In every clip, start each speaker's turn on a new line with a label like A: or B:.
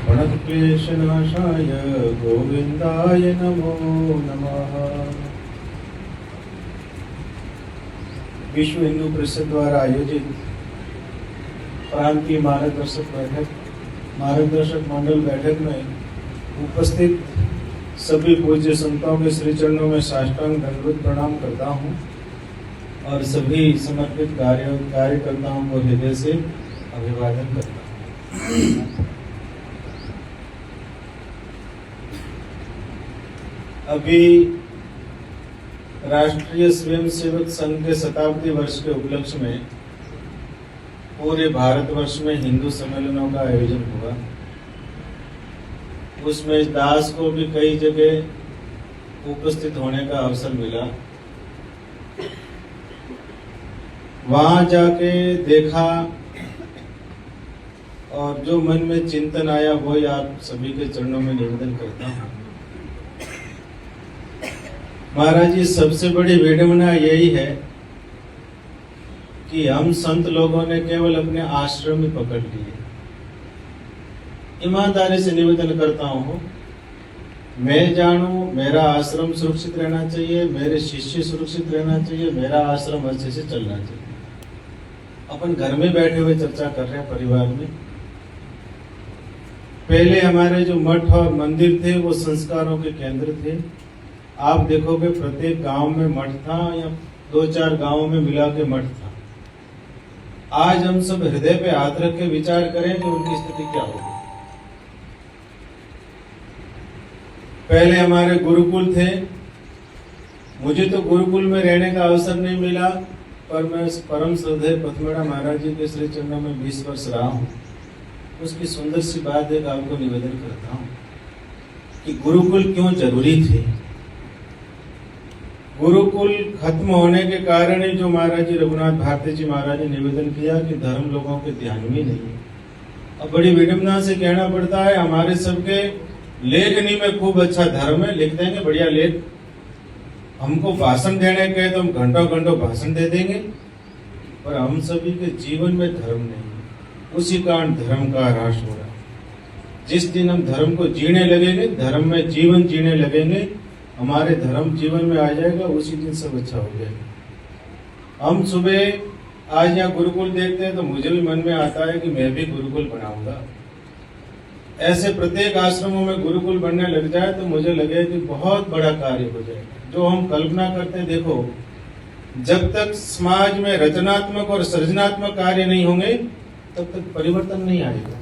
A: प्रणतक्लेशनाशाय गोविंदाय नमो नमः। विश्व हिंदू परिषद द्वारा आयोजित प्रांतीय मार्गदर्शक मंडल बैठक में उपस्थित सभी पूज्य संतों के श्री चरणों में साष्टांग दंडवत प्रणाम करता हूँ और सभी समर्पित कार्यकर्ताओं को हृदय से अभिवादन करता हूँ। अभी राष्ट्रीय स्वयंसेवक संघ के शताब्दी वर्ष के उपलक्ष्य में पूरे भारतवर्ष में हिंदू सम्मेलनों का आयोजन हुआ। उसमें दास को भी कई जगह उपस्थित होने का अवसर मिला। वहां जाके देखा और जो मन में चिंतन आया वही आप सभी के चरणों में निवेदन करता हूँ। महाराज जी, सबसे बड़ी विडंबना यही है कि हम संत लोगों ने केवल अपने आश्रम ही पकड़ लिए। ईमानदारी से निवेदन करता हूँ, मैं जानूं मेरा आश्रम सुरक्षित रहना चाहिए, मेरे शिष्य सुरक्षित रहना चाहिए, मेरा आश्रम अच्छे से चलना चाहिए। अपन घर में बैठे हुए चर्चा कर रहे हैं परिवार में। पहले हमारे जो मठ और मंदिर थे वो संस्कारों के केंद्र थे। आप देखोगे प्रत्येक गांव में मठ था या 2-4 गांवों में मिला के मठ था। आज हम सब हृदय पे हाथ रख के विचार करें कि उनकी स्थिति क्या होगी। पहले हमारे गुरुकुल थे। मुझे तो गुरुकुल में रहने का अवसर नहीं मिला, पर मैं परम श्रद्धेय पथमेड़ा महाराज जी के श्री चरणों में 20 वर्ष रहा हूँ। उसकी सुंदर सी बात एक आपको निवेदन करता हूँ कि गुरुकुल क्यों जरूरी थे। गुरुकुल खत्म होने के कारण ही जो महाराज जी रघुनाथ भारती जी महाराज ने निवेदन किया कि धर्म लोगों के ध्यान में नहीं है। अब बड़ी विडंबना से कहना पड़ता है, हमारे सबके लेखनी में खूब अच्छा धर्म है, लिख देंगे बढ़िया लेख। हमको भाषण देने के तो हम घंटों घंटों भाषण दे देंगे, पर हम सभी के जीवन में धर्म नहीं है। उसी कारण धर्म का ह्रास हो रहा है। जिस दिन हम धर्म को जीने लगेंगे, धर्म में जीवन जीने लगेंगे, हमारे धर्म जीवन में आ जाएगा, उसी दिन सब अच्छा हो जाएगा। हम सुबह आज यहाँ गुरुकुल देखते हैं तो मुझे भी मन में आता है कि मैं भी गुरुकुल बनाऊंगा। ऐसे प्रत्येक आश्रमों में गुरुकुल बनने लग जाए तो मुझे लगे कि बहुत बड़ा कार्य हो जाएगा। जो हम कल्पना करते हैं, देखो जब तक समाज में रचनात्मक और सृजनात्मक कार्य नहीं होंगे तब तक परिवर्तन नहीं आएगा।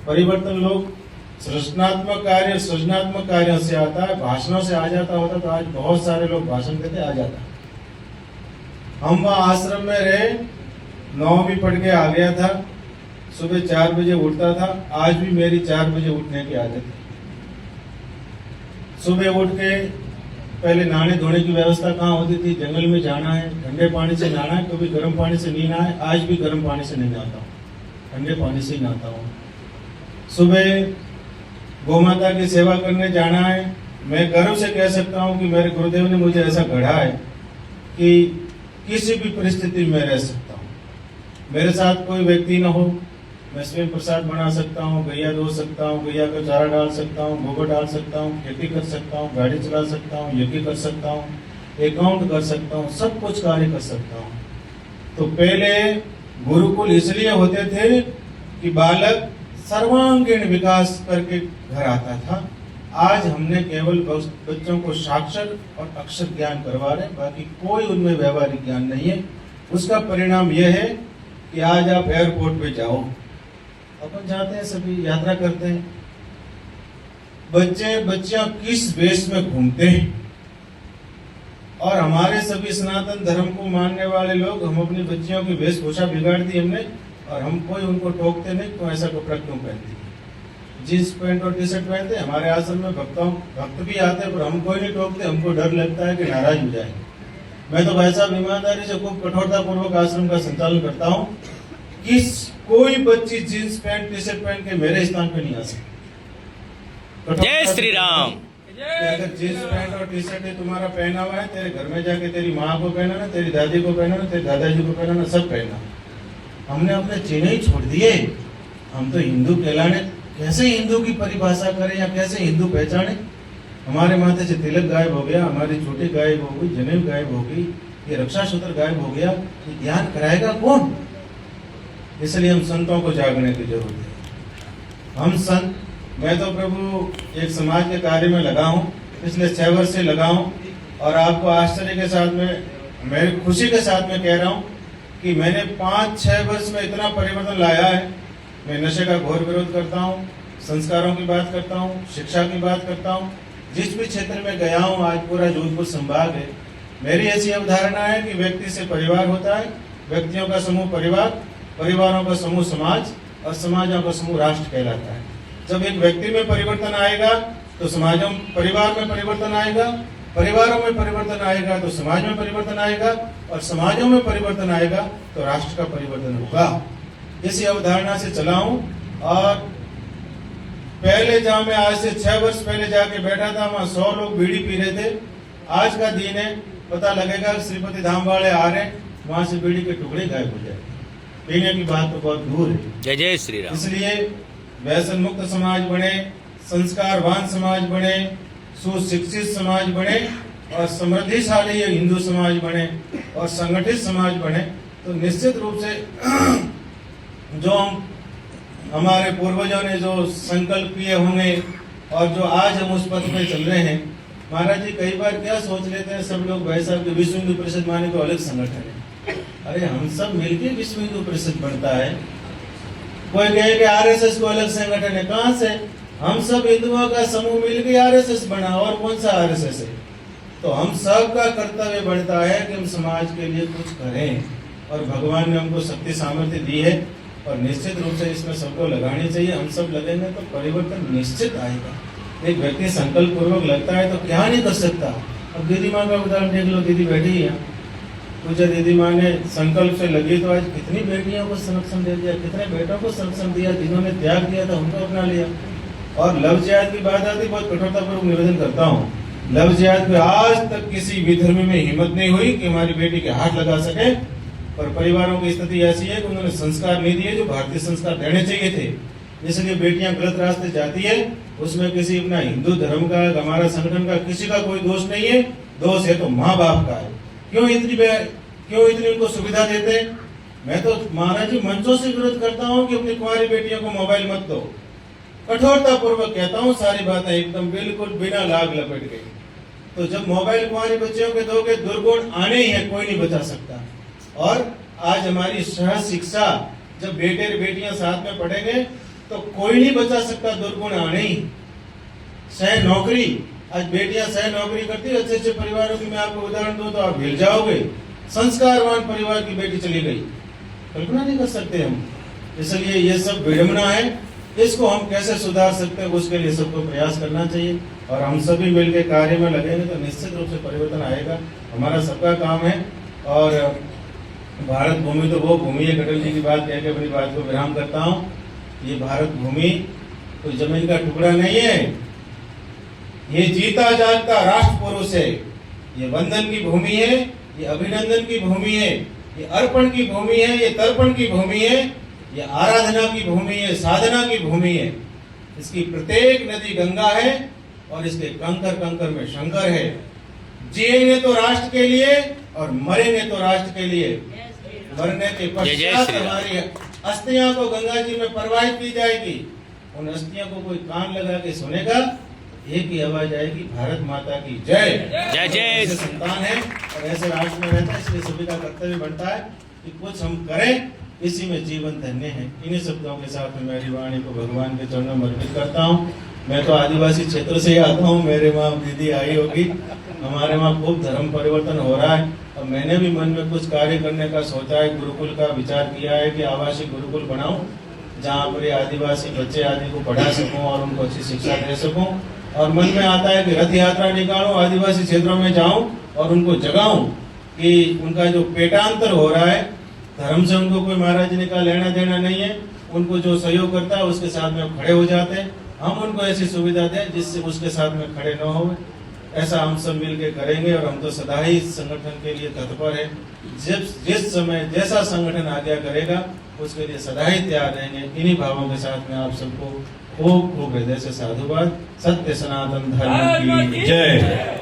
A: परिवर्तन लोग सृजनात्मक कार्य सृजनात्मक कार्यों से आता है, भाषणों से आ जाता होता तो आज बहुत सारे लोग भाषण देते आ जाता। हम वहाँ आश्रम में रहे, 9 भी पढ़ के आ गया था, सुबह 4 बजे उठता था। आज भी मेरी 4 बजे उठने की आदत है। सुबह उठ के पहले नहाने धोने की व्यवस्था कहाँ होती थी, जंगल में जाना है, ठंडे पानी से नहाना है, कभी गर्म पानी से नहीं नहाए। आज भी गर्म पानी से नहीं नहाता हूँ, ठंडे पानी से ही नहाता हूँ। सुबह गौ माता की सेवा करने जाना है। मैं गर्व से कह सकता हूँ कि मेरे गुरुदेव ने मुझे ऐसा गढ़ा है कि किसी भी परिस्थिति में रह सकता हूँ। मेरे साथ कोई व्यक्ति न हो, मैं स्वयं प्रसाद बना सकता हूँ, गैया धो सकता हूँ, गैया का चारा डाल सकता हूँ, गोबर डाल सकता हूँ, खेती कर सकता हूँ, गाड़ी चला सकता हूँ, यज्ञ कर सकता हूँ, अकाउंट कर सकता हूँ, सब कुछ कार्य कर सकता हूँ। तो पहले गुरुकुल इसलिए होते थे कि बालक सर्वांगीण विकास करके घर आता था। आज हमने केवल बच्चों को साक्षर और अक्षर ज्ञान करवा रहे, बाकी कोई उनमें व्यवहारिक ज्ञान नहीं है। उसका परिणाम यह है कि आज आप एयरपोर्ट पे जाओ, अपन जाते हैं, सभी यात्रा करते हैं, बच्चे बच्चियां किस वेश में घूमते हैं। और हमारे सभी सनातन धर्म को मानने वाले लोग, हम अपनी बच्चियों की वेशभूषा बिगाड़ दी हमने, और हम कोई उनको टोकते नहीं तो ऐसा कपड़ा क्यों पहनती है। जींस पैंट और टी शर्ट पहनते। हमारे आश्रम में भक्त भी आते हैं, पर हम कोई नहीं टोकते। हमको डर लगता है कि नाराज हो जाएंगे। मैं तो भाई साहब ईमानदारी से खूब कठोरता पूर्वक आश्रम का संचालन करता हूँ कि कोई बच्ची जींस पैंट टी शर्ट पहन के मेरे स्थान पे नहीं आ सकती।
B: जय श्री राम।
A: अगर जींस पैंट और टी शर्ट तुम्हारा पहना हुआ है, तेरे घर में जाके तेरी माँ को पहनाना, तेरी दादी को पहनाना, तेरे दादाजी को पहनाना, सब पहना। हमने अपने चिन्ह ही छोड़ दिए। हम तो हिंदू कहलाने कैसे हिंदू की परिभाषा करें या कैसे हिंदू पहचाने। हमारे माथे से तिलक गायब हो गया, हमारी छोटी गायब हो गई, जनेऊ गायब हो गई, ये रक्षा सूत्र गायब हो गया, ये ज्ञान कराएगा कौन। इसलिए हम संतों को जागने की जरूरत है। हम संत, मैं तो प्रभु एक समाज के कार्य में लगा हूँ, पिछले 6 वर्ष से लगा हूँ, और आपको आश्चर्य के साथ में, मेरी खुशी के साथ में कह रहा हूँ कि मैंने 5-6 वर्ष में इतना परिवर्तन लाया है। मैं नशे का घोर विरोध करता हूँ, संस्कारों की बात करता हूँ, शिक्षा की बात करता हूँ। जिस भी क्षेत्र में गया हूँ, आज पूरा जोधपुर संभाग है, मेरी ऐसी अवधारणा है कि व्यक्ति से परिवार होता है, व्यक्तियों का समूह परिवार, परिवारों का समूह समाज, और समाजों का समूह राष्ट्र कहलाता है। जब एक व्यक्ति में परिवर्तन आएगा तो समाजों, परिवार में परिवर्तन आएगा, परिवारों में परिवर्तन आएगा तो समाज में परिवर्तन आएगा, और समाजों में परिवर्तन आएगा तो राष्ट्र का परिवर्तन होगा। इसी अवधारणा से चला हूं। और पहले जहां मैं आज से 6 वर्ष पहले जाके बैठा था, वहां 100 लोग बीड़ी पी रहे थे। आज का दिन है, पता लगेगा श्रीपति धाम वाले आ रहे, वहां से बीड़ी के टुकड़े गायब हो जाए। पीने की बात तो बहुत दूर है।
B: जय जय श्री राम।
A: इसलिए व्यसन मुक्त समाज बने, संस्कारवान समाज बने, सुशिक्षित समाज बने, और समृद्धिशाली हिंदू समाज बने, और संगठित समाज बने, तो निश्चित रूप से जो हमारे पूर्वजों ने जो संकल्प किए होंगे, और जो आज हम उस पथ पे चल रहे हैं। महाराज जी कई बार क्या सोच लेते हैं सब लोग, भाई साहब, विश्व हिंदू परिषद माने तो अलग संगठन है। अरे हम सब मिलकर विश्व हिंदू परिषद बनता है। कोई कहे कि आरएसएस को अलग संगठन है, कहां से? हम सब हिंदुओं का समूह मिलकर आरएसएस बना, और कौन सा आरएसएस है? तो हम सब का कर्तव्य बनता है कि हम समाज के लिए कुछ करें, और भगवान ने हमको शक्ति सामर्थ्य दी है, और निश्चित रूप से इसमें सबको लगानी चाहिए। हम सब लगेंगे तो परिवर्तन निश्चित आएगा। एक व्यक्ति संकल्प पूर्वक लगता है तो क्या नहीं कर सकता। अब दीदी माँ का उदाहरण देख लो, दीदी बैठी है, पूजा दीदी माँ ने संकल्प से लगी तो आज कितनी बेटियों को संरक्षण दे दिया, कितने बेटों को संरक्षण दिया, जिन्होंने त्याग दिया था उनको अपना लिया। और लव जिहाद की बात आती, बहुत कठोरतापूर्वक निवेदन करता हूँ, लव जिहाद पे आज तक किसी विधर्मी में हिम्मत नहीं हुई कि हमारी बेटी के हाथ लगा सके। पर परिवारों की स्थिति ऐसी है कि उन्होंने संस्कार नहीं दिए जो भारतीय संस्कार देने चाहिए थे, इसलिए बेटियां गलत रास्ते जाती है। उसमें किसी अपना हिंदू धर्म का, हमारा संगठन का, किसी का कोई दोष नहीं है। दोष है तो माँ बाप का है। क्यों इतनी उनको सुविधा देते? मैं तो महाराज जी मंचों से विरोध करता हूँ कि अपनी कुंवारी बेटियों को मोबाइल मत दो। कठोरता पूर्वक कहता हूँ, सारी बातें एकदम बिल्कुल बिना लाग लपेट के। तो जब मोबाइल कुंवारी बच्चियों के दोगे, दुर्गुण आने ही है, कोई नहीं बचा सकता। और आज हमारी सह शिक्षा, जब बेटे बेटियां साथ में पढ़ेंगे तो कोई नहीं बचा सकता, दुर्गुण आने ही। सह नौकरी, आज बेटियां सह नौकरी करती है, अच्छे अच्छे परिवारों की मैं आपको उदाहरण दूं तो आप हिल जाओगे। संस्कारवान परिवार की बेटी चली गई, कल्पना नहीं कर सकते हम। इसलिए ये सब विडंबना है, इसको हम कैसे सुधार सकते हैं, उसके लिए सबको प्रयास करना चाहिए। और हम सभी मिलकर कार्य में लगेंगे तो निश्चित रूप से परिवर्तन आएगा। हमारा सबका काम है। और भारत भूमि तो वो भूमि है, अटल जी की बात कह के अपनी बात को विराम करता हूँ। ये भारत भूमि कोई जमीन का टुकड़ा नहीं है, ये जीता जागता राष्ट्र पुरुष है। ये वंदन की भूमि है, ये अभिनंदन की भूमि है, ये अर्पण की भूमि है, ये तर्पण की भूमि है, ये आराधना की भूमि है, साधना की भूमि है। इसकी प्रत्येक नदी गंगा है और इसके कंकर कंकर में शंकर है। जिएंगे तो राष्ट्र के लिए और मरेंगे तो राष्ट्र के लिए। मरने के पश्चात हमारी अस्थियां को गंगा जी में प्रवाहित की जाएगी। उन अस्थियों को कोई कान लगा के सुनेगा, एक ही आवाज आएगी, भारत माता की जय।
B: जय जय।
A: ऐसे संतान है और ऐसे राष्ट्र में रहता है, इसलिए सभी का कर्तव्य बनता है कि कुछ हम करें, इसी में जीवन धन्य है। इन्हीं शब्दों के साथ में मेरी वाणी को भगवान के चरणों में अर्पित करता हूँ। मैं तो आदिवासी क्षेत्र से ही आता हूँ, मेरे वहाँ दीदी आई होगी, हमारे वहाँ खूब धर्म परिवर्तन हो रहा है। और मैंने भी मन में कुछ कार्य करने का सोचा है, गुरुकुल का विचार किया है कि आवासीय गुरुकुल बनाऊं, जहाँ पर आदिवासी बच्चे आदि को पढ़ा सकूं और उनको अच्छी शिक्षा दे सकूं। और मन में आता है कि रथ यात्रा निकालूं, आदिवासी क्षेत्रों में जाऊं और उनको जगाऊं कि उनका जो पेटांतर हो रहा है, धर्म से उनको कोई महाराज जी का लेना देना नहीं है। उनको जो सहयोग करता है उसके साथ में खड़े हो जाते हैं। हम उनको ऐसी सुविधा दें जिससे उसके साथ में खड़े न हो। ऐसा हम सब मिलकर करेंगे और हम तो सदा ही इस संगठन के लिए तत्पर है। जिस समय जैसा संगठन आज्ञा करेगा उसके लिए सदा ही तैयार रहेंगे। इन्हीं भावों के साथ में आप सबको खूब खूब हृदय से साधुवाद। सत्य सनातन धर्म की जय।